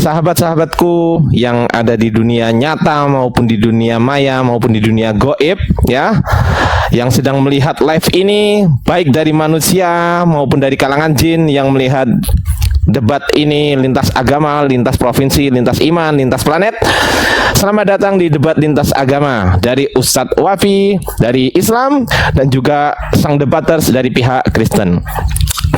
sahabat-sahabatku yang ada di dunia nyata maupun di dunia maya maupun di dunia goib ya, yang sedang melihat live ini, baik dari manusia maupun dari kalangan jin yang melihat debat ini lintas agama, lintas provinsi, lintas iman, lintas planet. Selamat datang di debat lintas agama dari Ustadz Wafi dari Islam dan juga sang debaters dari pihak Kristen.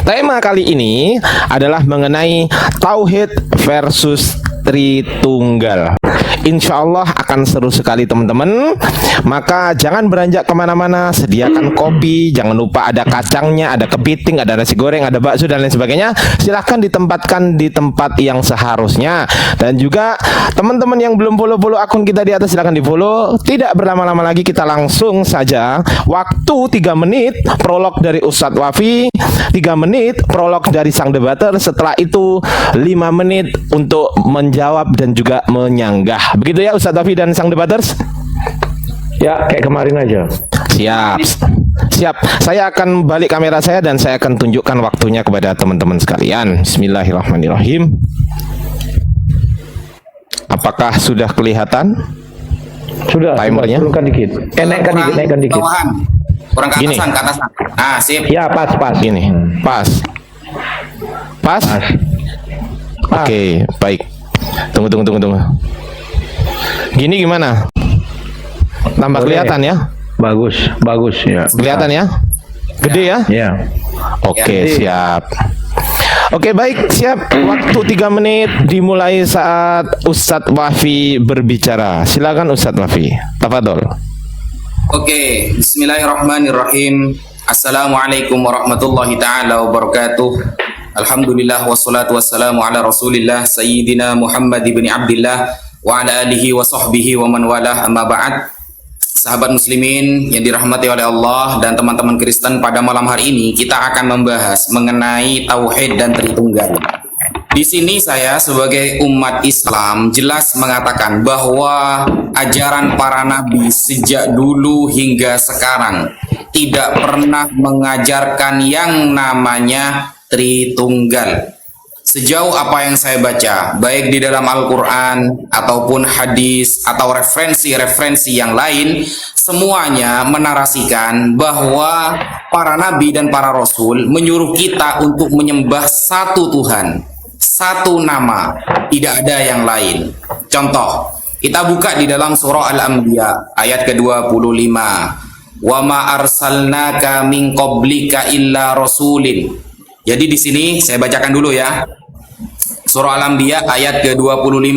Tema kali ini adalah mengenai Tauhid versus Tritunggal. Insya Allah akan seru sekali teman-teman. Maka jangan beranjak kemana-mana, sediakan kopi, jangan lupa ada kacangnya, ada kepiting, ada nasi goreng, ada bakso dan lain sebagainya. Silahkan ditempatkan di tempat yang seharusnya. Dan juga teman-teman yang belum follow akun kita di atas, silahkan di follow. Tidak berlama-lama lagi, kita langsung saja. Waktu 3 menit prolog dari Ustadz Wafi, 3 menit prolog dari sang debater. Setelah itu 5 menit untuk menjawab dan juga menyanggah. Begitu ya Ustadz Wafi dan sang debaters? Ya, kayak kemarin aja. Siap. Siap. Saya akan balik kamera saya dan saya akan tunjukkan waktunya kepada teman-teman sekalian. Bismillahirrahmanirrahim. Apakah sudah kelihatan? Sudah, timernya? turunkan dikit. Naikkan dikit. Kurang ke Gini. atasan, ke atasan. Ah, sip. Ya, pas. Gini. Pas. Oke, baik. Tunggu. Gini gimana? Tambah Boleh. kelihatan ya? Bagus ya. Kelihatan ya? Gede ya? Ya. Oke, siap. Oke, baik, siap. Waktu 3 menit dimulai saat Ustadz Wafi berbicara. Silakan Ustadz Wafi. Tafadhol. Oke, bismillahirrahmanirrahim. Assalamualaikum warahmatullahi taala wabarakatuh. Alhamdulillah wassalatu wassalamu ala Rasulillah Sayyidina Muhammad ibn Abdillah wa ala alihi wa sahbihi wa man walah, amma ba'd. Sahabat muslimin yang dirahmati oleh Allah dan teman-teman Kristen, pada malam hari ini kita akan membahas mengenai tauhid dan Tritunggal. Di sini saya sebagai umat Islam jelas mengatakan bahwa ajaran para nabi sejak dulu hingga sekarang tidak pernah mengajarkan yang namanya Tritunggal. Sejauh apa yang saya baca, baik di dalam Al-Quran ataupun hadis atau referensi-referensi yang lain, semuanya menarasikan bahwa para nabi dan para rasul menyuruh kita untuk menyembah satu Tuhan, satu nama, tidak ada yang lain. Contoh, kita buka di dalam surah Al-Anbiya ayat ke-25. Wa ma arsalnaka min qablika illa rasulin. Jadi di sini saya bacakan dulu ya. Surah Al-Anbiya ayat ke-25.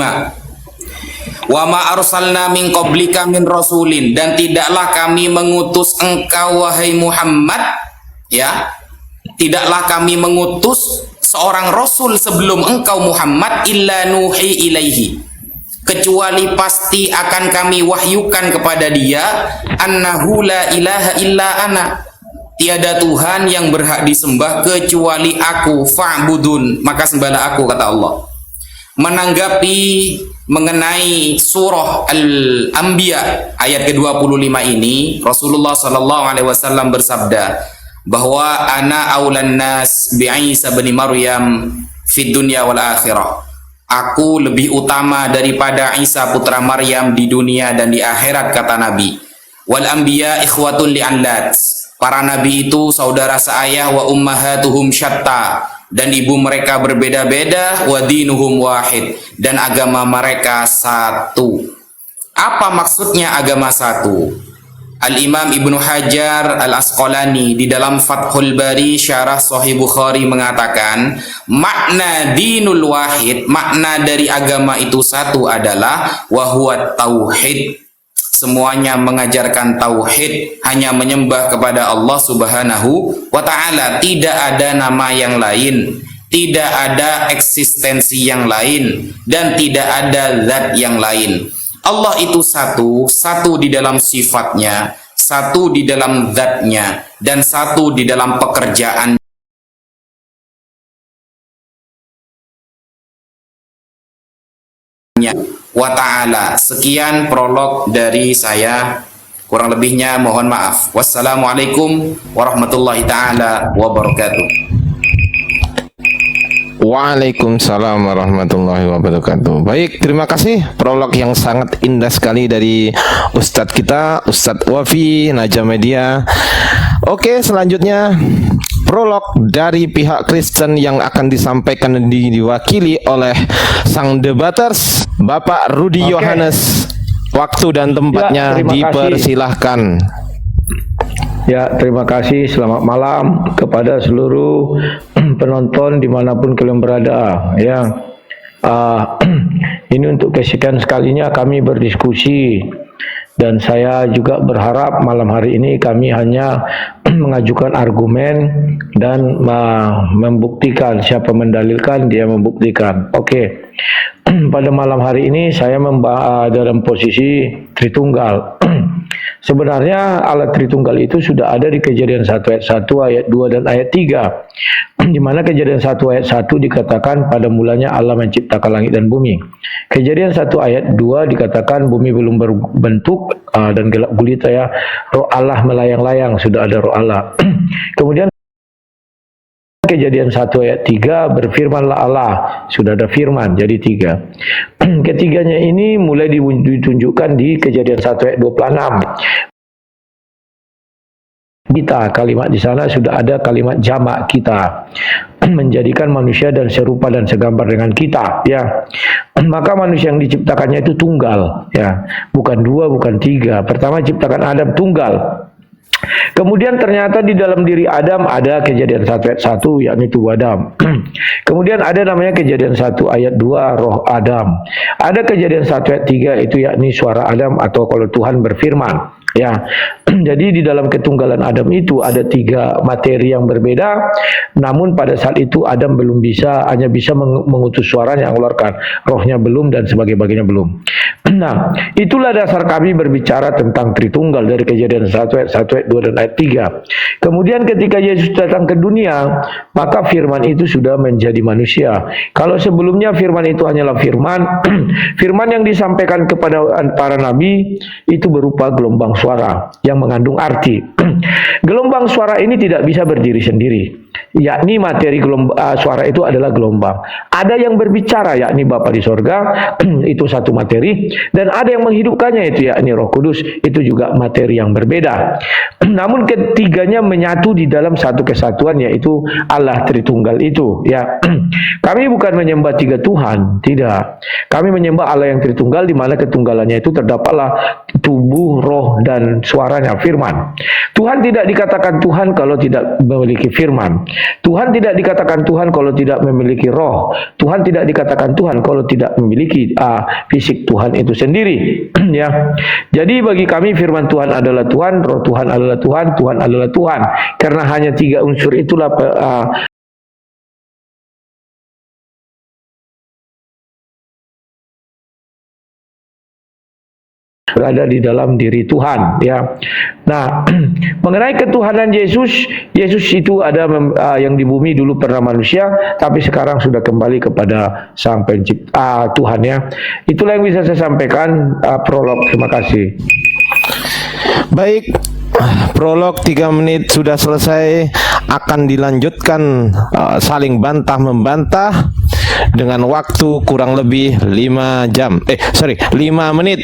Wa ma arsalna min qablika min rasulin, dan tidaklah kami mengutus engkau wahai Muhammad, ya. Tidaklah kami mengutus seorang rasul sebelum engkau Muhammad illa nuhi ilaihi, kecuali pasti akan kami wahyukan kepada dia annahu la ilaha illa ana, tiada Tuhan yang berhak disembah kecuali aku, fa'budun, maka sembahlah aku, kata Allah. Menanggapi mengenai surah Al-Anbiya ayat ke-25 ini, Rasulullah SAW bersabda bahwa ana aulan nas bi Isa bin Maryam fid dunya wal akhirah. Aku lebih utama daripada Isa putra Maryam di dunia dan di akhirat, kata Nabi. Wal anbiya ikhwatun li'allat. Para nabi itu saudara seayah, wa ummahatuhum syatta, dan ibu mereka berbeda-beda, wa dinuhum wahid, dan agama mereka satu. Apa maksudnya agama satu? Al-Imam Ibnu Hajar Al-Asqalani di dalam Fathul Bari Syarah Sahih Bukhari mengatakan, makna dinul wahid, makna dari agama itu satu adalah wahuwa tauhid. Semuanya mengajarkan tauhid, hanya menyembah kepada Allah Subhanahu wa ta'ala. Tidak ada nama yang lain, tidak ada eksistensi yang lain, dan tidak ada zat yang lain. Allah itu satu, satu di dalam sifatnya, satu di dalam zatnya, dan satu di dalam pekerjaan wa ta'ala. Sekian prolog dari saya, kurang lebihnya mohon maaf. Wassalamualaikum warahmatullahi ta'ala wabarakatuh. Waalaikumsalam warahmatullahi wabarakatuh. Baik, terima kasih prolog yang sangat indah sekali dari Ustadz kita, Ustadz Wafi Najamedia. Oke, selanjutnya prolog dari pihak Kristen yang akan disampaikan dan diwakili oleh sang debaters Bapak Rudi Oke. Yohanes. Waktu dan tempatnya terima kasih. dipersilahkan. Ya, terima kasih. Selamat malam kepada seluruh penonton dimanapun kalian berada. Ya, ini untuk kesekian sekalinya kami berdiskusi, dan saya juga berharap malam hari ini kami hanya mengajukan argumen dan membuktikan. Siapa mendalilkan, dia membuktikan. Oke. Pada malam hari ini saya dalam posisi Tritunggal. Sebenarnya alat Tritunggal itu sudah ada di Kejadian 1 ayat 1, ayat 2 dan ayat 3. Di mana Kejadian 1 ayat 1 dikatakan pada mulanya Allah menciptakan langit dan bumi. Kejadian 1 ayat 2 dikatakan bumi belum berbentuk dan gelap gulita, ya. Roh Allah melayang-layang, sudah ada roh Allah. Kemudian Kejadian 1 ayat 3 berfirmanlah Allah, sudah ada firman, jadi 3. Ketiganya ini mulai ditunjukkan di Kejadian 1 ayat 26. Kita, kalimat di sana sudah ada kalimat jamak kita, menjadikan manusia dan serupa dan segambar dengan kita, ya. Maka manusia yang diciptakannya itu tunggal, ya, bukan dua, bukan tiga. Pertama ciptakan Adam tunggal. Kemudian ternyata di dalam diri Adam ada Kejadian 1 ayat 1, yakni tubuh Adam. Kemudian ada namanya Kejadian 1 ayat 2, roh Adam. Ada Kejadian 1 ayat 3, itu yakni suara Adam atau kalau Tuhan berfirman. Ya, jadi di dalam ketunggalan Adam itu ada 3 materi yang berbeda. Namun pada saat itu Adam belum bisa, hanya bisa mengutus suaranya, mengeluarkan rohnya belum, dan sebagainya belum. Nah, itulah dasar kami berbicara tentang Tritunggal dari Kejadian 1 ayat 1, ayat 2 dan ayat 3. Kemudian ketika Yesus datang ke dunia, maka firman itu sudah menjadi manusia. Kalau sebelumnya firman itu hanyalah firman, firman yang disampaikan kepada para nabi itu berupa gelombang suara yang mengandung arti. Gelombang suara ini tidak bisa berdiri sendiri, yakni materi suara itu adalah gelombang. Ada yang berbicara, yakni Bapa di sorga, itu satu materi, dan ada yang menghidupkannya, itu yakni Roh Kudus, itu juga materi yang berbeda. Namun ketiganya menyatu di dalam satu kesatuan, yaitu Allah Tritunggal itu, ya. Kami bukan menyembah 3 Tuhan, tidak. Kami menyembah Allah yang Tritunggal, di mana ketunggalannya itu terdapatlah tubuh, roh, dan suaranya, firman. Tuhan tidak dikatakan Tuhan kalau tidak memiliki firman. Tuhan tidak dikatakan Tuhan kalau tidak memiliki roh. Tuhan tidak dikatakan Tuhan kalau tidak memiliki fisik Tuhan itu sendiri. Ya. Jadi bagi kami firman Tuhan adalah Tuhan, roh Tuhan adalah Tuhan, Tuhan adalah Tuhan. Karena hanya 3 unsur itulah berada di dalam diri Tuhan, ya. Nah, mengenai ketuhanan Yesus, Yesus itu ada yang di bumi dulu pernah manusia, tapi sekarang sudah kembali kepada Sang Pencipta Tuhan, ya. Itulah yang bisa saya sampaikan, prolog. Terima kasih. Baik, prolog 3 menit sudah selesai. Akan dilanjutkan saling bantah membantah dengan waktu kurang lebih 5 menit.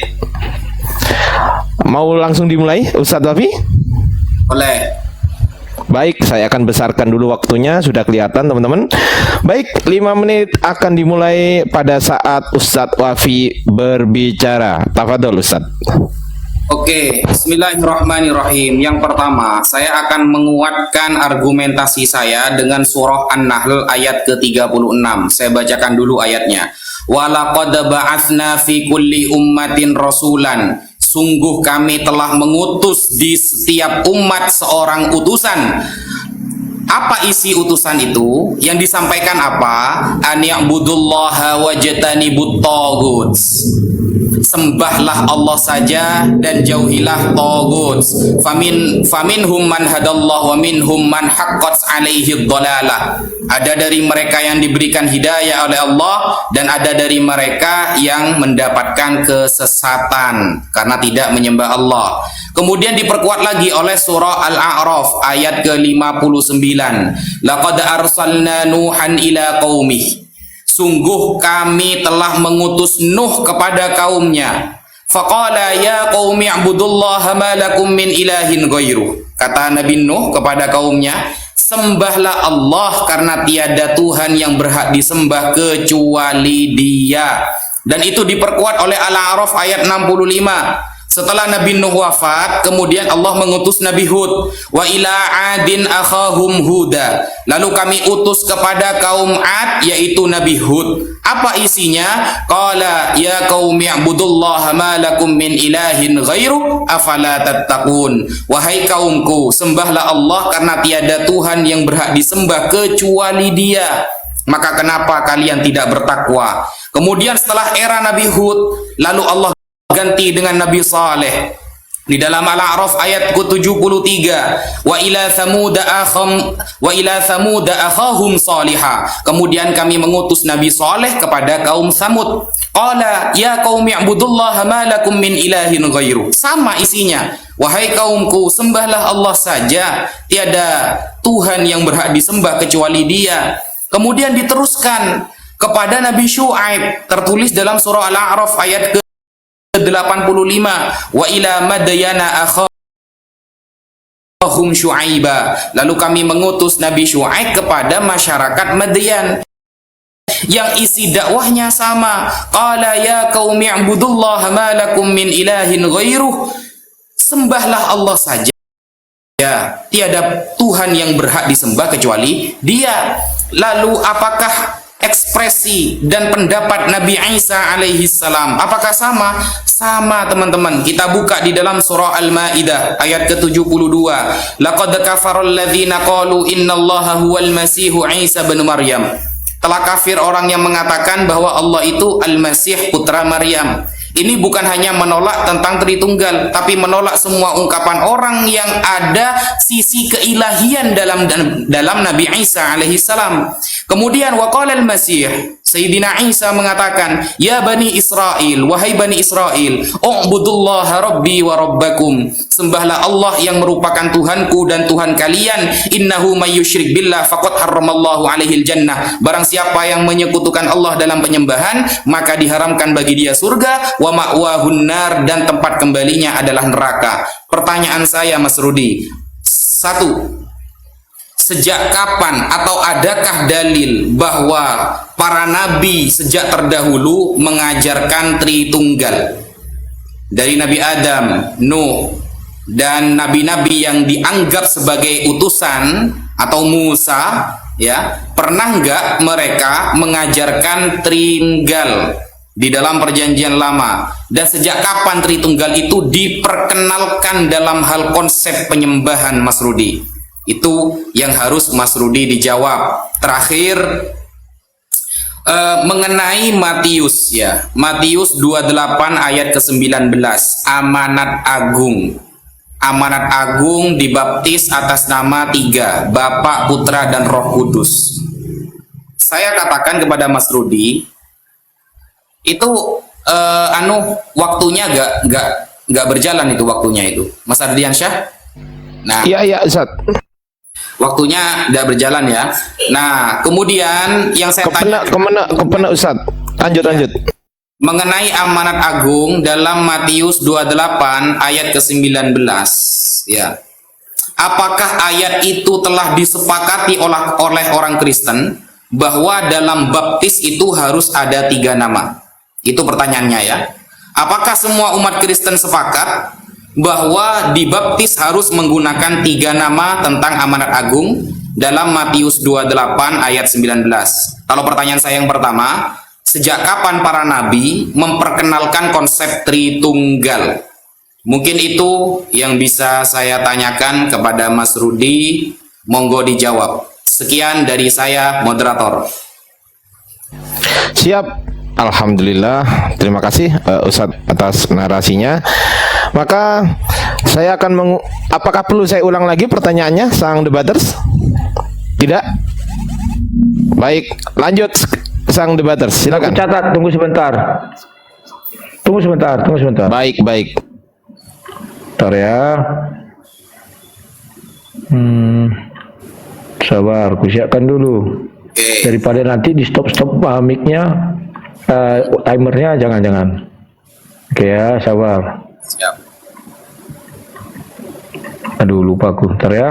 Mau langsung dimulai, Ustadz Wafi? Boleh. Baik, saya akan besarkan dulu waktunya, sudah kelihatan teman-teman. Baik, 5 menit akan dimulai pada saat Ustadz Wafi berbicara. Tafadhol Ustadz. Oke, bismillahirrahmanirrahim. Yang pertama, saya akan menguatkan argumentasi saya dengan surah An-Nahl ayat ke-36. Saya bacakan dulu ayatnya. Walaqad ba'atsna fi kulli ummatin rasulan. Sungguh kami telah mengutus di setiap umat seorang utusan. Apa isi utusan itu? Yang disampaikan apa? An ya'budullaha wajtanibut taghut. sembahlah Allah saja dan jauhilah tagut. Faminhum man hadallahu wa minhum man haqqat alaihi dhalalah. Ada dari mereka yang diberikan hidayah oleh Allah dan ada dari mereka yang mendapatkan kesesatan karena tidak menyembah Allah. Kemudian diperkuat lagi oleh surah Al-A'raf ayat ke-59. Laqad arsalna Nuhan ila qaumih. Sungguh kami telah mengutus Nuh kepada kaumnya. Faqala ya qaumi ibudullaha ma lakum min ilahin ghairuh. Kata Nabi Nuh kepada kaumnya, sembahlah Allah karena tiada Tuhan yang berhak disembah kecuali Dia. Dan itu diperkuat oleh Al-A'raf ayat 65. Setelah Nabi Nuh wafat, kemudian Allah mengutus Nabi Hud. Wa ila adin akhahum huda. Lalu kami utus kepada kaum Ad, yaitu Nabi Hud. Apa isinya? Qala ya qaumi ibudullaha ma lakum min ilahin ghairu afala tattaqun. Wahai kaumku, sembahlah Allah karena tiada Tuhan yang berhak disembah kecuali Dia. Maka kenapa kalian tidak bertakwa? Kemudian setelah era Nabi Hud, lalu Allah ganti dengan Nabi Saleh. Di dalam Al-A'raf ayat ke-73, wa ila thamuda akhahum salihah. Kemudian kami mengutus Nabi Saleh kepada kaum Samud. Qala ya qaumi ibudullaha ma lakum min ilahin ghairu. Sama isinya. Wahai kaumku, sembahlah Allah saja, tiada Tuhan yang berhak disembah kecuali Dia. Kemudian diteruskan kepada Nabi Syuaib, tertulis dalam surah Al-A'raf ayat ke-85, wa ila madyana akhahum syuaiba. Lalu kami mengutus Nabi Syuaib kepada masyarakat Madyan yang isi dakwahnya sama. Qala ya qaumi ibudullaha ma lakum min ilahin ghairuh. Sembahlah Allah saja, tiada Tuhan yang berhak disembah kecuali Dia. Lalu apakah ekspresi dan pendapat Nabi Isa alaihi salam? Apakah sama? Sama, teman-teman. Kita buka di dalam surah Al-Maidah ayat ke-72. Laqad kafarul ladzina qalu innallaha huwal masihu Isa bin Maryam. Telah kafir orang yang mengatakan bahwa Allah itu Al-Masih putra Maryam. Ini bukan hanya menolak tentang Tritunggal, tapi menolak semua ungkapan orang yang ada sisi keilahian dalam Nabi Isa alaihi salam. Kemudian waqala al-Masih, Sayyidina Isa mengatakan, ya Bani Israel, wahai Bani Israel, u'budullaha rabbi wa rabbakum. Sembahlah Allah yang merupakan Tuhanku dan Tuhan kalian. Innahu may yusyrik billah faqad harramallahu alaihil jannah. Barang siapa yang menyekutukan Allah dalam penyembahan, maka diharamkan bagi dia surga, wa ma'wahun nar, dan tempat kembalinya adalah neraka. Pertanyaan saya, Mas Rudi, satu, sejak kapan atau adakah dalil bahwa para nabi sejak terdahulu mengajarkan Tritunggal? Dari Nabi Adam, Nuh, dan nabi-nabi yang dianggap sebagai utusan atau Musa, ya, pernah nggak mereka mengajarkan Tritunggal di dalam perjanjian lama? Dan sejak kapan Tritunggal itu diperkenalkan dalam hal konsep penyembahan, Mas Rudi? Itu yang harus Mas Rudi dijawab. Terakhir, mengenai Matius, ya, Matius 28 ayat ke-19, amanat agung. Amanat agung dibaptis atas nama 3, Bapa, Putra, dan Roh Kudus. Saya katakan kepada Mas Rudi, itu waktunya gak berjalan, itu waktunya itu, Mas Ardiansyah. Nah, iya Ustaz. Waktunya tidak berjalan, ya. Nah, kemudian yang saya tanya kemana Ustaz? Lanjut. mengenai amanat agung dalam Matius 28 ayat ke-19, ya. Apakah ayat itu telah disepakati oleh orang Kristen bahwa dalam baptis itu harus ada 3 nama? Itu pertanyaannya, ya. Apakah semua umat Kristen sepakat bahwa dibaptis harus menggunakan 3 nama tentang amanat agung dalam Matius 28 ayat 19? Kalau pertanyaan saya yang pertama, sejak kapan para nabi memperkenalkan konsep Tritunggal? Mungkin itu yang bisa saya tanyakan kepada Mas Rudi. Monggo dijawab. Sekian dari saya, moderator. Siap. Alhamdulillah, terima kasih Ustadz atas narasinya. Maka saya akan apakah perlu saya ulang lagi pertanyaannya, sang debaters? Tidak? Baik, lanjut sang debaters, silakan. Catat, tunggu sebentar. Tunggu sebentar. Baik. Bentar ya. Sabar, ku siapkan dulu. Oke. Daripada nanti di stop mic-nya, timernya jangan. Oke ya, sabar. Siap. Aduh, lupa aku. Bentar ya.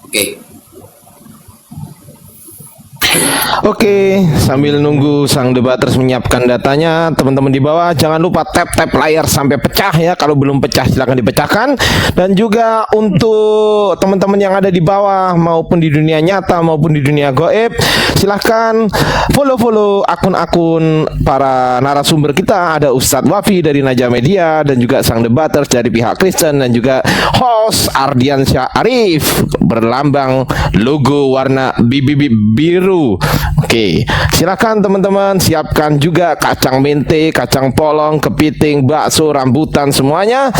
Oke. Oke, sambil nunggu sang debaters menyiapkan datanya, teman-teman di bawah jangan lupa tap layar sampai pecah ya. Kalau belum pecah silakan dipecahkan. Dan juga untuk teman-teman yang ada di bawah maupun di dunia nyata maupun di dunia goib, silahkan follow akun-akun para narasumber kita. Ada Ustadz Wafi dari Najah Media dan juga sang debaters dari pihak Kristen dan juga host Ardiansyah Arif berlambang logo warna biru. Oke, silakan teman-teman siapkan juga kacang mente, kacang polong, kepiting, bakso, rambutan, semuanya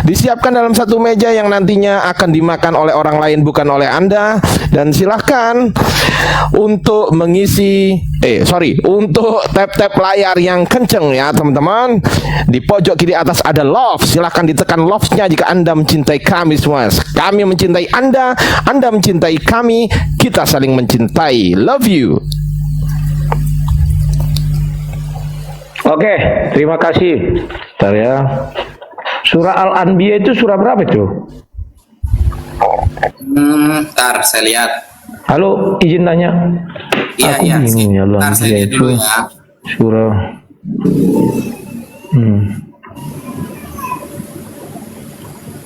disiapkan dalam satu meja yang nantinya akan dimakan oleh orang lain bukan oleh Anda. Dan silakan untuk mengisi untuk tap layar yang kenceng ya teman-teman. Di pojok kiri atas ada love, silakan ditekan love-nya jika Anda mencintai kami semua. Kami mencintai Anda mencintai kami, kita saling mencintai. Love you. Oke, terima kasih. Bentar ya. Surah Al-Anbiya itu surah berapa itu? Ntar saya lihat. Halo, izin tanya. Iya. Ini Ntar saya lihat dulu ya. surah.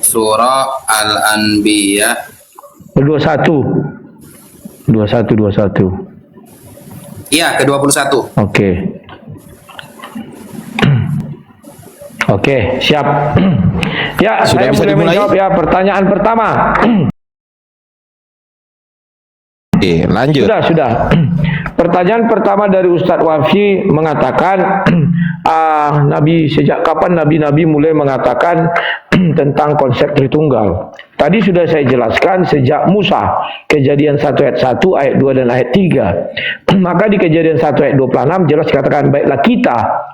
Surah Al-Anbiya 21. Iya, ke-21. Oke, siap. Ya, Sudah saya bisa mulai dimulai? menjawab ya pertanyaan pertama. Oke, lanjut. Sudah. Pertanyaan pertama dari Ustadz Wafi mengatakan, sejak kapan nabi-nabi mulai mengatakan tentang konsep Tritunggal? Tadi sudah saya jelaskan sejak Musa, Kejadian 1 ayat 1, ayat 2 dan ayat 3. Maka di Kejadian 1 ayat 26 jelas katakan, baiklah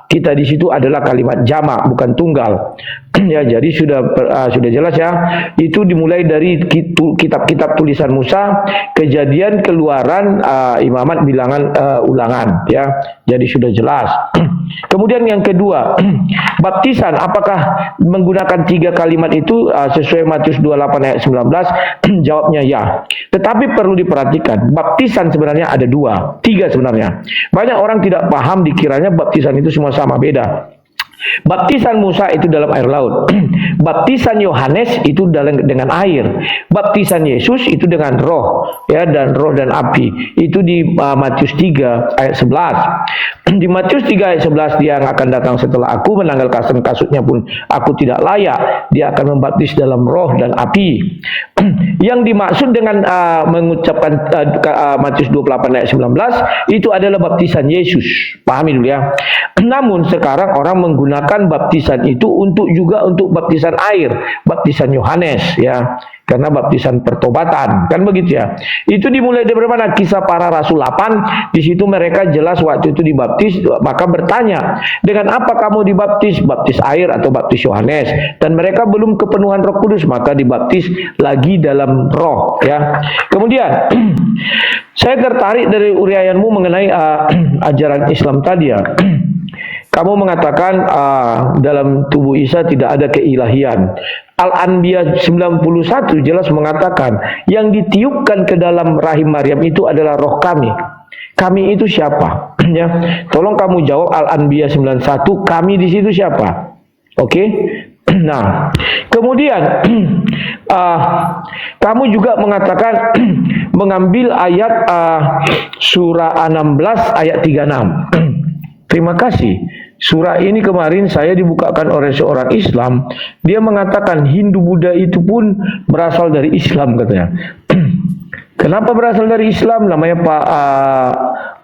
kita di situ adalah kalimat jamak bukan tunggal. Ya, jadi sudah jelas ya. Itu dimulai dari kitab-kitab tulisan Musa, Kejadian, Keluaran, Imamat, Bilangan, Ulangan ya. Jadi sudah jelas. Kemudian yang kedua, baptisan apakah menggunakan 3 kalimat itu sesuai Matius 28 ayat 19? Jawabnya ya. Tetapi perlu diperhatikan, baptisan sebenarnya ada 3 sebenarnya. Banyak orang tidak paham, dikiranya baptisan itu semua sama, beda. Baptisan Musa itu dalam air laut. Baptisan Yohanes itu dengan air. Baptisan Yesus itu dengan roh, ya, dan roh dan api. Itu di Matius 3 ayat 11. Di Matius 3 ayat 11, dia yang akan datang setelah aku, menanggal kasutnya pun aku tidak layak. Dia akan membaptis dalam roh dan api. Yang dimaksud dengan mengucapkan Matius 28 ayat 19 itu adalah baptisan Yesus. Pahami dulu ya. Namun sekarang orang menggunakan baptisan itu untuk baptisan air, baptisan Yohanes ya. Karena baptisan pertobatan, kan begitu ya. Itu dimulai dari mana? Kisah Para Rasul 8. Di situ mereka jelas waktu itu dibaptis, maka bertanya, dengan apa kamu dibaptis? Baptis air atau baptis Yohanes? Dan mereka belum kepenuhan Roh Kudus, maka dibaptis lagi dalam roh ya. Kemudian saya tertarik dari uraianmu mengenai ajaran Islam tadi ya. Kamu mengatakan dalam tubuh Isa tidak ada keilahian. Al-Anbiya 91 jelas mengatakan yang ditiupkan ke dalam rahim Maryam itu adalah roh kami. Kami itu siapa? Ya, tolong kamu jawab Al-Anbiya 91. Kami di situ siapa? Oke? Nah, kemudian kamu juga mengatakan mengambil ayat surah 16 ayat 36. Terima kasih. Surah ini kemarin saya dibukakan oleh seorang Islam. Dia mengatakan Hindu Buddha itu pun berasal dari Islam katanya. Kenapa berasal dari Islam? Namanya Pak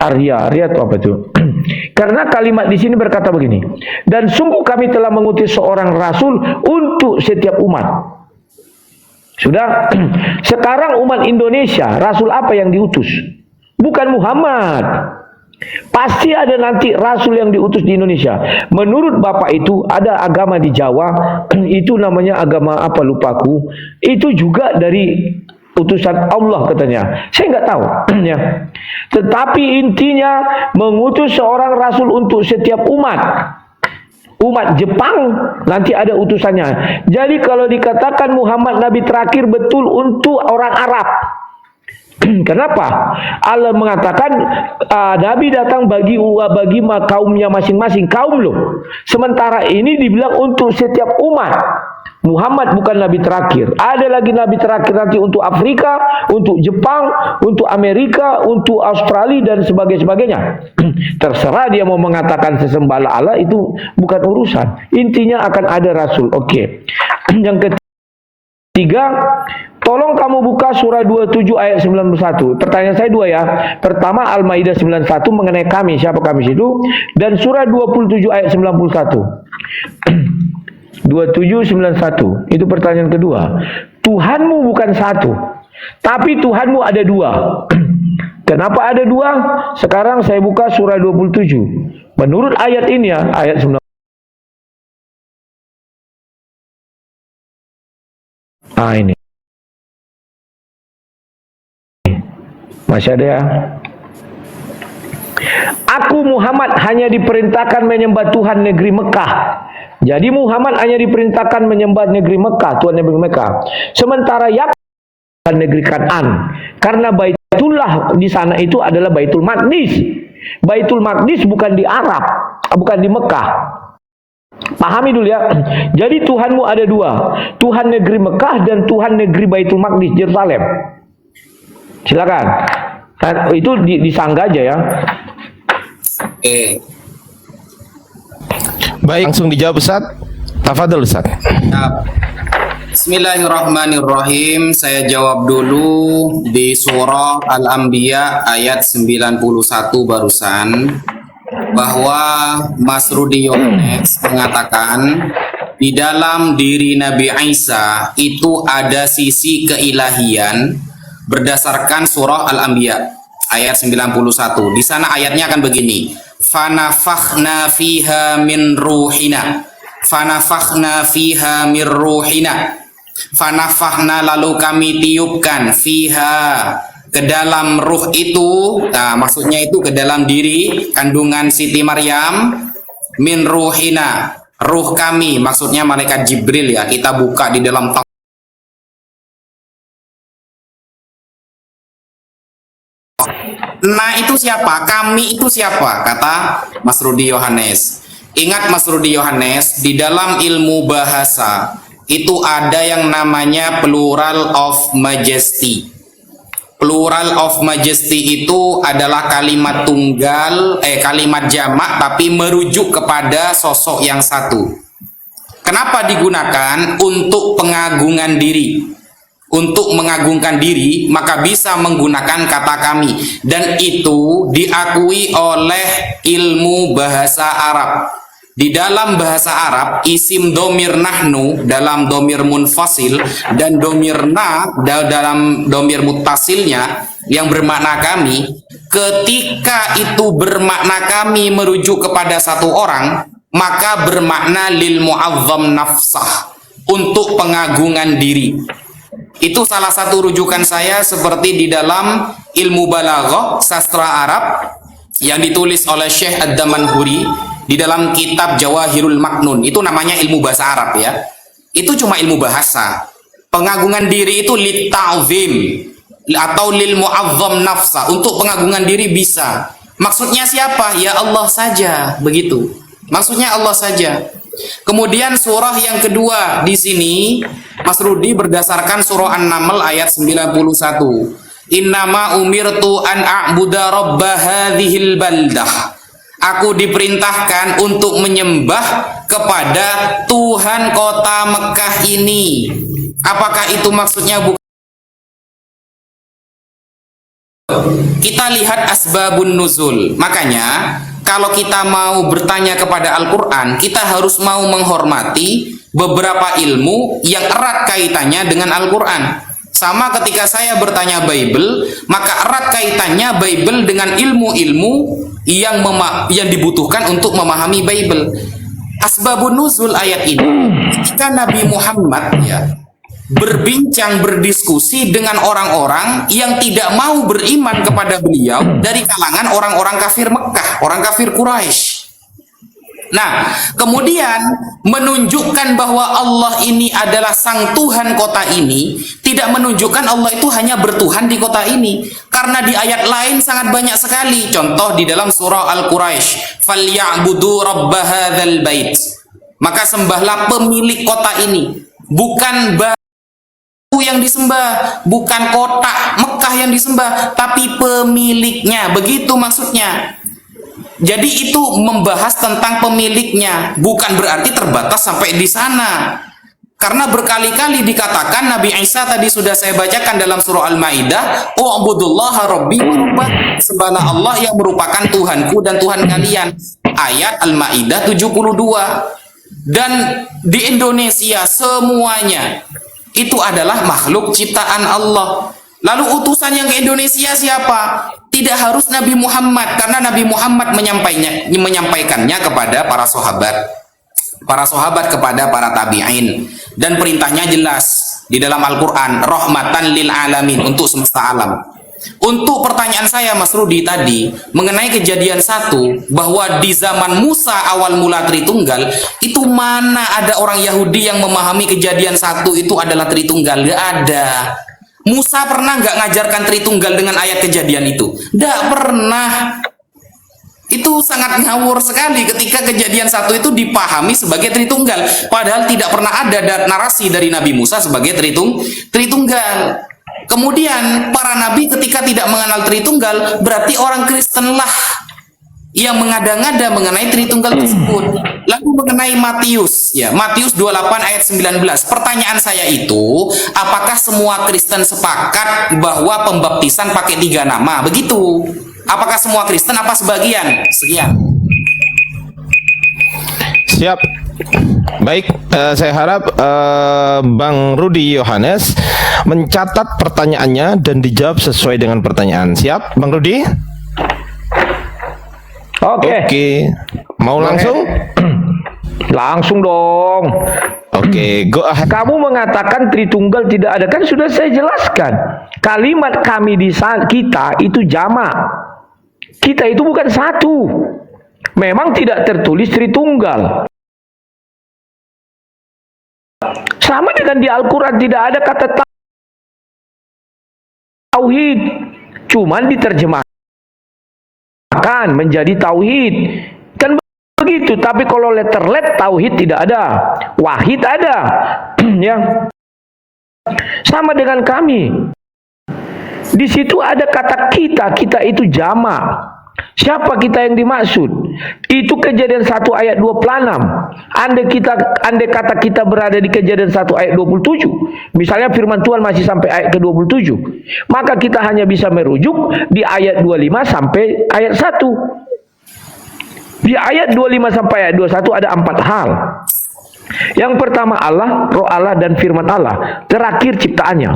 Arya itu apa itu? Karena kalimat di sini berkata begini, dan sungguh kami telah mengutus seorang rasul untuk setiap umat. Sudah. Sekarang umat Indonesia, rasul apa yang diutus? Bukan Muhammad. Pasti ada nanti rasul yang diutus di Indonesia. Menurut Bapak itu ada agama di Jawa, itu namanya agama apa lupaku. Itu juga dari utusan Allah katanya. Saya nggak tahu ya. Tetapi intinya mengutus seorang rasul untuk setiap umat. Umat Jepang nanti ada utusannya. Jadi kalau dikatakan Muhammad Nabi terakhir, betul untuk orang Arab. Kenapa? Allah mengatakan Nabi datang bagi kaumnya masing-masing, kaum loh. Sementara ini dibilang untuk setiap umat. Muhammad bukan Nabi terakhir. Ada lagi Nabi terakhir nanti untuk Afrika, untuk Jepang, untuk Amerika, untuk Australia dan sebagainya. Terserah dia mau mengatakan sesembahlah Allah, itu bukan urusan. Intinya akan ada Rasul. Oke. Yang ketiga, tolong kamu buka surah 27 ayat 91. Pertanyaan saya dua ya. Pertama Al-Maidah 91 mengenai kami, siapa kami itu, dan surah 27 ayat 91. 2791. Itu pertanyaan kedua. Tuhanmu bukan satu, tapi Tuhanmu ada dua. Kenapa ada dua? Sekarang saya buka surah 27. Menurut ayat ini ya, ayat 9. Ini. Masih ada ya? Aku Muhammad hanya diperintahkan menyembah Tuhan negeri Mekah. Jadi Muhammad hanya diperintahkan menyembah negeri Mekah, Tuhan negeri Mekah. Sementara Yakub negeri Kan'an. Karena Baitullah di sana itu adalah Baitul Maqdis. Baitul Maqdis bukan di Arab, bukan di Mekah. Pahami dulu ya. Jadi Tuhanmu ada dua. Tuhan negeri Mekah dan Tuhan negeri Baitul Maqdis, Yerusalem. Silakan. Itu disanggah aja ya. Baik, langsung dijawab Ustaz. Tafadhol Ustaz. Bismillahirrahmanirrahim. Saya jawab dulu di surah Al-Anbiya ayat 91 barusan, bahwa Mas Rudi Yohanes mengatakan di dalam diri Nabi Isa itu ada sisi keilahian berdasarkan surah Al-Anbiya ayat 91. Di sana ayatnya akan begini. Fanafakhna fiha min ruhina. Fanafakhna fiha min ruhina. Fanafakhna, lalu kami tiupkan, fiha, ke dalam ruh itu. Nah, maksudnya itu ke dalam diri kandungan Siti Maryam, min ruhina, ruh kami, maksudnya malaikat Jibril ya. Kita buka di dalam Nah, itu siapa? Kami itu siapa? Kata Mas Rudi Yohanes. Ingat Mas Rudi Yohanes, di dalam ilmu bahasa itu ada yang namanya plural of majesty. Plural of majesty itu adalah kalimat tunggal, kalimat jamak tapi merujuk kepada sosok yang satu. Kenapa digunakan? Untuk pengagungan diri. Untuk mengagungkan diri, maka bisa menggunakan kata kami. Dan itu diakui oleh ilmu bahasa Arab. Di dalam bahasa Arab, isim domir nahnu dalam domir munfasil dan domir na dalam domir muttasilnya yang bermakna kami, ketika itu bermakna kami merujuk kepada satu orang, maka bermakna lil mu'azzam nafsah, untuk pengagungan diri. Itu salah satu rujukan saya seperti di dalam ilmu balaghah, sastra Arab yang ditulis oleh Syekh Ad-Damanhuri di dalam kitab Jawahirul Maknun. Itu namanya ilmu bahasa Arab ya. Itu cuma ilmu bahasa. Pengagungan diri itu lit ta'zim atau lil mu'azzam nafsa, untuk pengagungan diri bisa. Maksudnya siapa? Ya Allah saja, begitu. Maksudnya Allah saja. Kemudian surah yang kedua di sini Mas Rudi berdasarkan surah An-Naml ayat 91. Innama umirtu an a'buda rabba hadhil baldah. Aku diperintahkan untuk menyembah kepada Tuhan kota Mekah ini. Apakah itu maksudnya bukan kita lihat asbabun nuzul. Makanya kalau kita mau bertanya kepada Al-Quran, kita harus mau menghormati beberapa ilmu yang erat kaitannya dengan Al-Quran. Sama ketika saya bertanya Bible, maka erat kaitannya Bible dengan ilmu-ilmu yang dibutuhkan untuk memahami Bible. Asbabun nuzul ayat ini, ketika Nabi Muhammad berbincang, berdiskusi dengan orang-orang yang tidak mau beriman kepada beliau dari kalangan orang-orang kafir Mekah, orang kafir Quraisy. Nah, kemudian menunjukkan bahwa Allah ini adalah sang Tuhan kota ini, tidak menunjukkan Allah itu hanya bertuhan di kota ini. Karena di ayat lain sangat banyak sekali. Contoh di dalam surah Al-Quraisy, "Falya'budu rabb hadzal bait." Maka sembahlah pemilik kota ini, bukan yang disembah, bukan kota Mekah yang disembah, tapi pemiliknya. Begitu maksudnya. Jadi itu membahas tentang pemiliknya, bukan berarti terbatas sampai di sana. Karena berkali-kali dikatakan, Nabi Isa tadi sudah saya bacakan dalam surah Al-Maidah, "U'budullaha rabbi wa rabbakum." Sembahlah Allah yang merupakan Tuhanku dan Tuhan kalian. Ayat Al-Maidah 72. Dan di Indonesia semuanya itu adalah makhluk ciptaan Allah. Lalu utusan yang ke Indonesia siapa? Tidak harus Nabi Muhammad, karena Nabi Muhammad menyampaikannya kepada para sahabat kepada para tabi'in, dan perintahnya jelas di dalam Al-Quran, rahmatan lil alamin, untuk semesta alam. Untuk pertanyaan saya Mas Rudi tadi mengenai kejadian 1, bahwa di zaman Musa awal mula Tritunggal, itu mana ada orang Yahudi yang memahami kejadian 1 itu adalah Tritunggal? Gak ada. Musa pernah nggak ngajarkan Tritunggal dengan ayat kejadian itu? Nggak pernah. Itu sangat ngawur sekali ketika kejadian 1 itu dipahami sebagai Tritunggal, padahal tidak pernah ada narasi dari Nabi Musa sebagai Tritunggal. Kemudian para nabi ketika tidak mengenal Tritunggal, berarti orang Kristenlah yang mengada-ngada mengenai Tritunggal tersebut. Lalu mengenai Matius, Matius 28 ayat 19. Pertanyaan saya itu, apakah semua Kristen sepakat bahwa pembaptisan pakai 3 nama? Begitu. Apakah semua Kristen apa sebagian? Sekian. Siap. Baik, saya harap Bang Rudi Yohanes mencatat pertanyaannya dan dijawab sesuai dengan pertanyaan. Siap, Bang Rudi? Oke. Mau langsung? Langsung dong. Oke, go ahead. Kamu mengatakan Tritunggal tidak ada, kan sudah saya jelaskan. Kalimat kami di kita itu jamak. Kita itu bukan satu. Memang tidak tertulis Tritunggal. Sama dengan di Al-Quran tidak ada kata tauhid, cuman diterjemahkan menjadi tauhid, kan begitu. Tapi kalau letterlet tauhid tidak ada, wahid ada. Ya, sama dengan kami. Di situ ada kata kita itu jamak. Siapa kita yang dimaksud? Itu Kejadian 1 ayat 26. Andai kata kita berada di Kejadian 1 ayat 27, misalnya firman Tuhan masih sampai ayat ke-27, maka kita hanya bisa merujuk di ayat 25 sampai ayat 1. Di ayat 25 sampai ayat 21 ada 4 hal. Yang pertama Allah, roh Allah, dan firman Allah. Terakhir ciptaannya.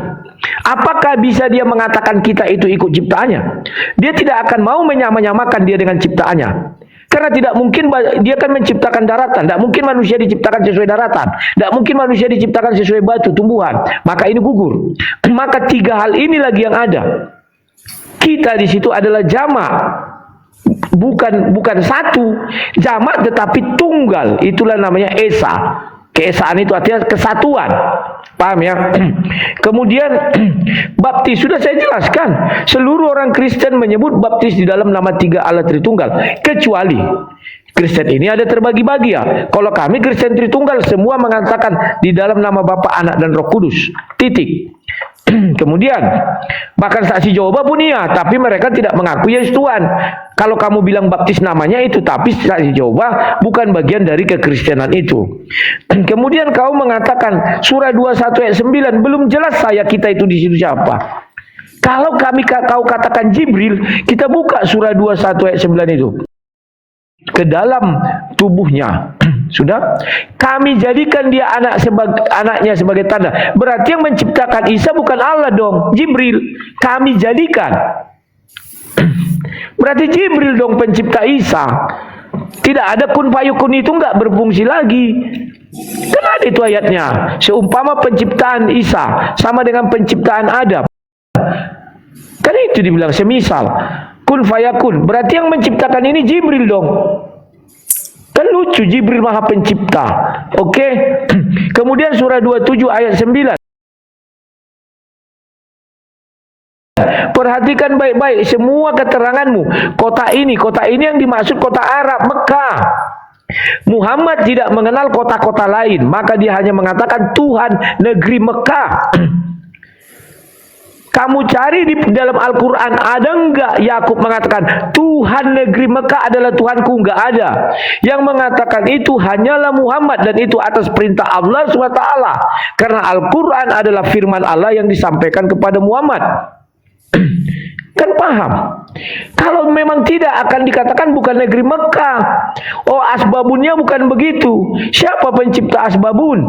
Apakah bisa dia mengatakan kita itu ikut ciptaannya? Dia tidak akan mau menyamakan dia dengan ciptaannya. Karena tidak mungkin dia akan menciptakan daratan. Tidak mungkin manusia diciptakan sesuai daratan. Tidak mungkin manusia diciptakan sesuai batu, tumbuhan. Maka ini gugur. Maka 3 hal ini lagi yang ada. Kita di situ adalah jamak. Bukan satu. Jamak tetapi tunggal. Itulah namanya esa. Keesaan itu artinya kesatuan. Paham ya? Kemudian baptis sudah saya jelaskan. Seluruh orang Kristen menyebut baptis di dalam nama 3 Allah Tritunggal, kecuali Kristen ini ada terbagi-bagi ya. Kalau kami Kristen Tritunggal semua mengatakan di dalam nama Bapa, Anak, dan Roh Kudus. Titik. Kemudian bahkan saksi Jehovah pun iya, tapi mereka tidak mengakui Yesus Tuhan. Kalau kamu bilang baptis namanya itu, tapi saksi Jehovah bukan bagian dari kekristenan itu. Kemudian kau mengatakan surah 21 ayat 9 belum jelas kita itu di situ siapa. Kalau kau katakan Jibril, kita buka surah 21 ayat 9 itu. Ke dalam tubuhnya. Sudah? Kami jadikan dia anaknya sebagai tanda. Berarti yang menciptakan Isa bukan Allah dong, Jibril. Kami jadikan. Berarti Jibril dong pencipta Isa. Tidak ada kun fayakun itu enggak berfungsi lagi. Kan ada itu ayatnya. Seumpama penciptaan Isa sama dengan penciptaan Adam. Kan itu dibilang semisal. Kun fayakun. Berarti yang menciptakan ini Jibril dong. Kan lucu, Jibril Maha Pencipta. Oke. Kemudian surah 27 ayat 9. Perhatikan baik-baik semua keteranganmu. Kota ini yang dimaksud kota Arab, Mekah. Muhammad tidak mengenal kota-kota lain, maka dia hanya mengatakan Tuhan negeri Mekah. Kamu cari di dalam Al-Quran, ada enggak Yakub mengatakan Tuhan negeri Mekah adalah Tuhanku? Enggak ada. Yang mengatakan itu hanyalah Muhammad, dan itu atas perintah Allah SWT. Karena Al-Quran adalah firman Allah yang disampaikan kepada Muhammad. Kan paham? Kalau memang tidak akan dikatakan bukan negeri Mekah. Oh, asbabunnya bukan begitu. Siapa pencipta asbabun?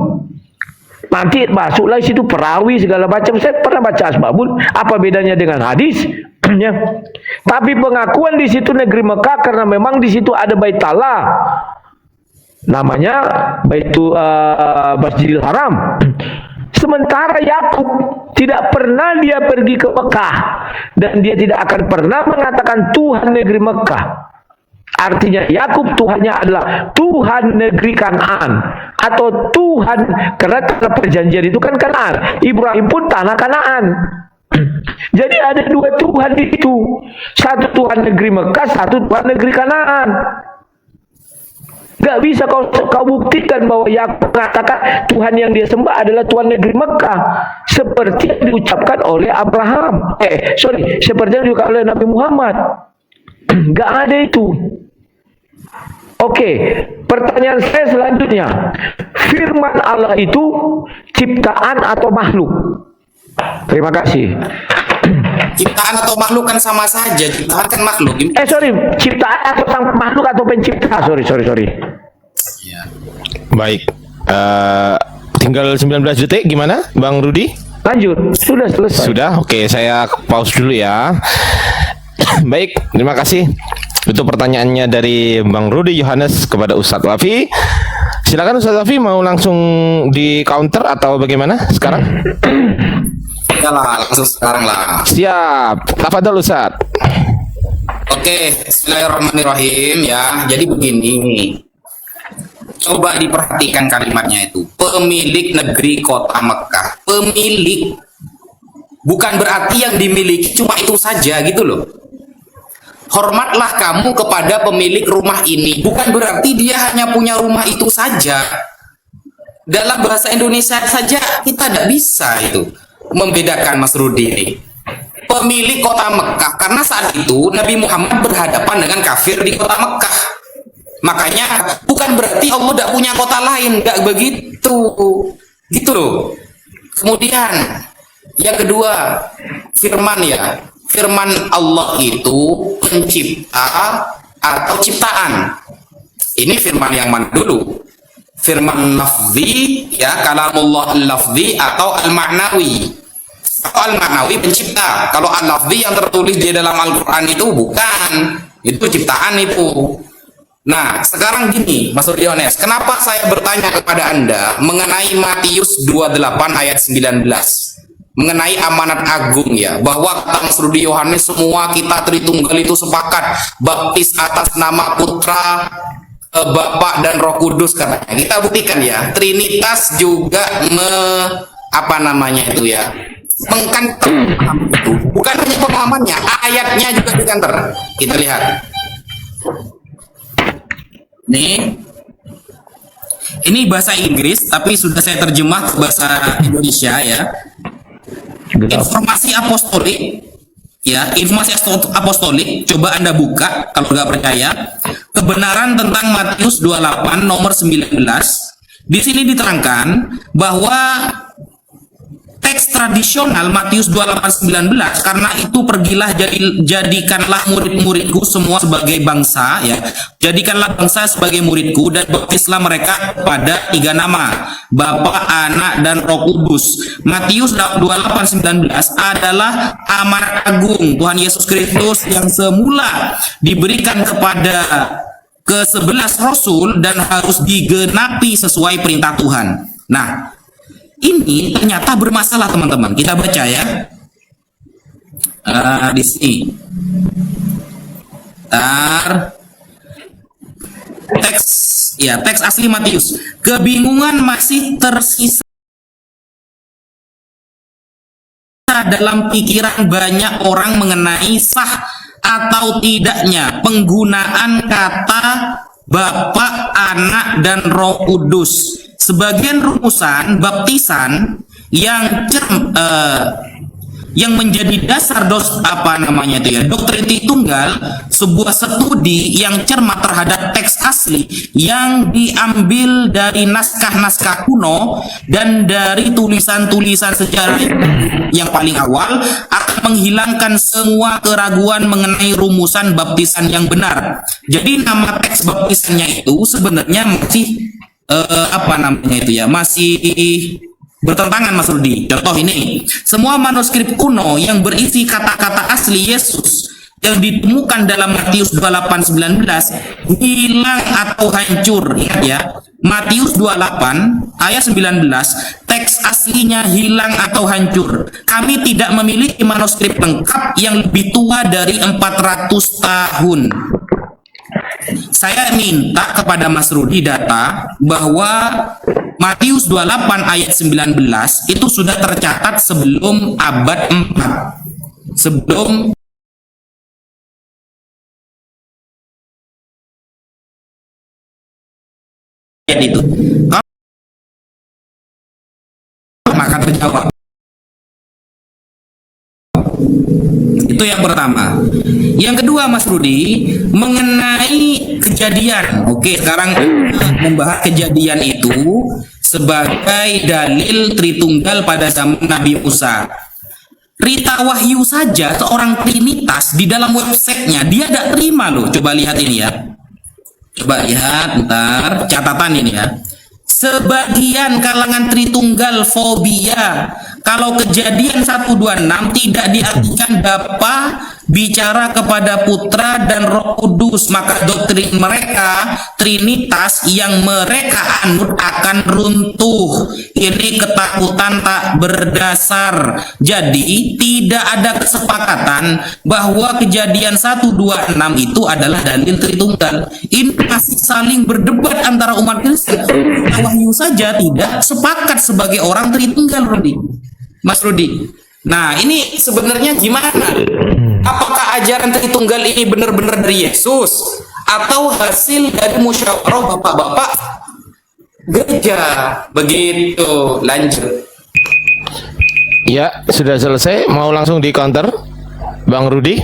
Nanti masuklah situ perawi segala macam. Saya pernah baca asbabun. Apa bedanya dengan hadis? Ya. Tapi pengakuan di situ negeri Mekah karena memang di situ ada Baitullah. Namanya Masjidil Haram. Sementara Yakub tidak pernah dia pergi ke Mekah, dan dia tidak akan pernah mengatakan Tuhan negeri Mekah. Artinya Yakub Tuhannya adalah Tuhan negeri Kanaan, atau Tuhan, karena tanah perjanjian itu kan Kanaan. Ibrahim pun tanah Kanaan. Jadi ada dua Tuhan itu. Satu Tuhan negeri Mekah, satu Tuhan negeri Kanaan. Gak bisa kau buktikan bahwa Yakub mengatakan Tuhan yang dia sembah adalah Tuhan negeri Mekah, seperti yang diucapkan oleh Abraham. Seperti yang diucapkan oleh Nabi Muhammad. Gak ada itu. Oke, pertanyaan saya selanjutnya. Firman Allah itu ciptaan atau makhluk? Terima kasih. Ciptaan atau makhluk kan sama saja. Ciptaan kan makhluk. Ciptaan atau makhluk atau pencipta? Sorry. Ya. Baik. Tinggal 19 detik, gimana Bang Rudi? Lanjut, sudah selesai. Sudah, oke, saya pause dulu ya. Baik, terima kasih. Itu pertanyaannya dari Bang Rudi Yohanes kepada Ustadz Wafi. Silakan Ustadz Wafi, mau langsung di counter atau bagaimana sekarang? Ya lah, langsung sekarang lah. Siap, tafadhol Ustadz. Oke, bismillahirrahmanirrahim ya. Jadi begini, coba diperhatikan kalimatnya itu. Pemilik negeri kota Mekah. Pemilik. Bukan berarti yang dimiliki cuma itu saja gitu loh. Hormatlah kamu kepada pemilik rumah ini. Bukan berarti dia hanya punya rumah itu saja. Dalam bahasa Indonesia saja kita tidak bisa itu membedakan, Mas Rudi ini. Pemilik kota Mekah, karena saat itu Nabi Muhammad berhadapan dengan kafir di kota Mekah. Makanya bukan berarti Allah tidak punya kota lain, tidak begitu, gitu loh. Kemudian yang kedua, firman Allah itu pencipta atau ciptaan. Ini firman yang mana dulu? Firman lafzi, ya, kalamullah al-lafzi atau al-ma'nawi. Atau al-ma'nawi pencipta. Kalau al-lafzi yang tertulis di dalam Al-Quran itu bukan, itu ciptaan itu. Nah, sekarang gini, Mas Rudiones, kenapa saya bertanya kepada Anda mengenai Matius 28 ayat 19, mengenai amanat agung, ya, bahwa kata Mas Rudi Yohanes semua kita Tritunggal itu sepakat baptis atas nama Putra, Bapa dan Roh Kudus, katanya. Kita buktikan ya, Trinitas juga mengkanter itu. Bukan hanya pemahamannya, ayatnya juga dikanter. Kita lihat. Ini bahasa Inggris, tapi sudah saya terjemah ke bahasa Indonesia ya. Informasi apostolik, ya, informasi apostolik. Coba Anda buka kalau nggak percaya. Kebenaran tentang Matius 28 nomor 19. Di sini diterangkan bahwa teks tradisional Matius 28:19, karena itu pergilah jadikanlah murid-muridku semua sebagai bangsa, ya. Jadikanlah bangsa sebagai muridku dan baptislah mereka pada 3 nama, Bapa, Anak, dan Roh Kudus. Matius 28:19 adalah amanat agung Tuhan Yesus Kristus yang semula diberikan kepada ke-11 Rasul dan harus digenapi sesuai perintah Tuhan. Nah, ini ternyata bermasalah teman-teman. Kita baca ya. Di sini. Teks asli Matius. Kebingungan masih tersisa dalam pikiran banyak orang mengenai sah atau tidaknya penggunaan kata Bapa, Anak, dan Roh Kudus. Sebagian rumusan baptisan yang menjadi dasar doktrin Tritunggal, sebuah studi yang cermat terhadap teks asli yang diambil dari naskah-naskah kuno dan dari tulisan-tulisan sejarah yang paling awal, akan menghilangkan semua keraguan mengenai rumusan baptisan yang benar. Jadi nama teks baptisannya itu sebenarnya masih bertentangan, Mas Rudi. Contoh ini, semua manuskrip kuno yang berisi kata-kata asli Yesus yang ditemukan dalam Matius 28:19 hilang atau hancur. Ingat ya, Matius 28 ayat 19, teks aslinya hilang atau hancur. Kami tidak memiliki manuskrip lengkap yang lebih tua dari 400 tahun. Saya minta kepada Mas Rudi data bahwa Matius 28 ayat 19 itu sudah tercatat sebelum abad 4. Sebelum ayat itu. Kalau akan terjawab. Itu yang pertama. Yang kedua, Mas Rudi, mengenai kejadian. Oke, sekarang membahas kejadian itu sebagai dalil Tritunggal pada zaman Nabi Musa. Rita Wahyu saja, seorang Trinitas, di dalam websitenya dia tidak terima loh. Coba lihat ini ya. Coba lihat, bentar, catatan ini ya. Sebagian kalangan Tritunggal fobia kalau kejadian 126 tidak diartikan Bapa bicara kepada Putra dan Roh Kudus, maka doktrin mereka Trinitas yang mereka anut akan runtuh. Ini ketakutan tak berdasar. Jadi tidak ada kesepakatan bahwa kejadian 126 itu adalah dalil Tritunggal. Ini masih saling berdebat antara umat Kristen. Wahyu saja tidak sepakat sebagai orang Tritunggal, Rudi. Mas Rudi. Nah, ini sebenarnya gimana? Apakah ajaran Tritunggal ini benar-benar dari Yesus atau hasil dari musyawarah bapak-bapak gereja? Begitu. Lanjut. Ya, sudah selesai. Mau langsung di counter, Bang Rudi?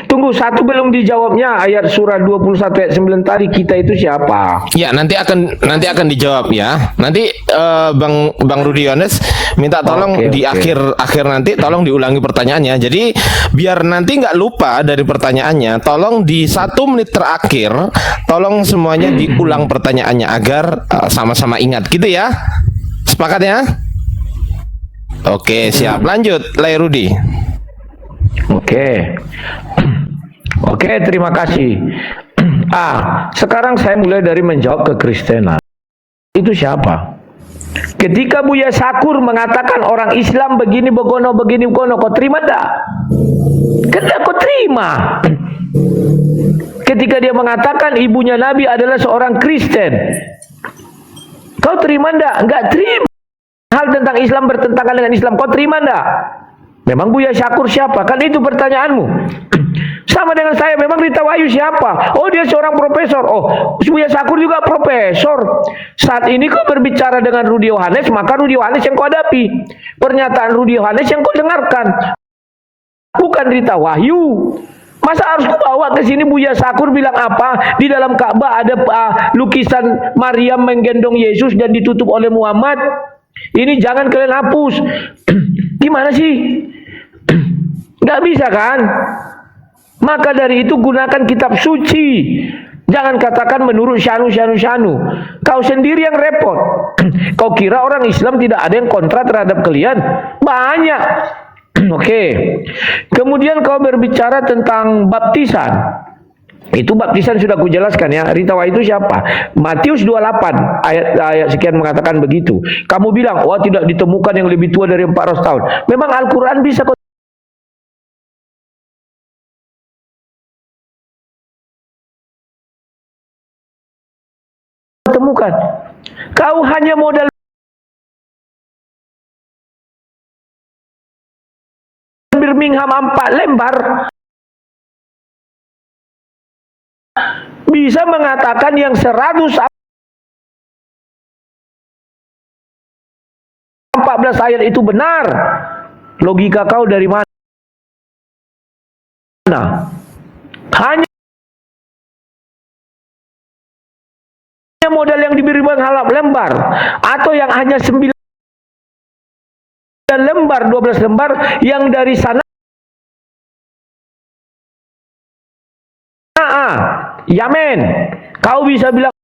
Tunggu, satu belum dijawabnya. Ayat surat 21 ayat 9 tadi, kita itu siapa? Ya, nanti akan dijawab ya. Nanti Bang Rudi Yones minta tolong akhir nanti tolong diulangi pertanyaannya. Jadi biar nanti nggak lupa dari pertanyaannya, tolong di 1 menit terakhir tolong semuanya diulang pertanyaannya agar sama-sama ingat gitu ya. Sepakat ya? Oke, siap. Lanjut, Lai Rudi. Oke, terima kasih. Sekarang saya mulai dari menjawab kekristenan. Itu siapa? Ketika Buya Sakur mengatakan orang Islam begini begono, kau terima tak? Tidak kau terima. Ketika dia mengatakan ibunya Nabi adalah seorang Kristen, kau terima enggak? Enggak terima. Hal tentang Islam bertentangan dengan Islam, kau terima enggak? Memang Buya Sakur siapa? Kan itu pertanyaanmu. Sama dengan saya, memang Rita Wahyu siapa? Oh, dia seorang profesor. Oh, Buya Sakur juga profesor. Saat ini kau berbicara dengan Rudi Yohanes, maka Rudi Yohanes yang kau hadapi. Pernyataan Rudi Yohanes yang kau dengarkan. Bukan Rita Wahyu. Masa harus kau bawa ke sini Buya Sakur bilang apa? Di dalam Ka'bah ada lukisan Maryam menggendong Yesus dan ditutup oleh Muhammad. Ini jangan kalian hapus. Gimana sih? Nggak bisa kan? Maka dari itu gunakan kitab suci. Jangan katakan menurut syanu. Kau sendiri yang repot. Kau kira orang Islam tidak ada yang kontra terhadap kalian? Banyak. Oke. Kemudian kau berbicara tentang baptisan. Itu baptisan sudah kujelaskan ya. Ritawa itu siapa? Matius 28 ayat sekian mengatakan begitu. Kamu bilang, wah tidak ditemukan yang lebih tua dari 400 tahun. Memang Al-Quran bisa kau temukan. Kau hanya modal Birmingham 4 lembar bisa mengatakan yang 114 ayat itu benar. Logika kau dari mana? Hanya modal yang diberi halap lembar atau yang hanya 9 lembar, 12 lembar yang dari sana Yamen. Kau bisa bilang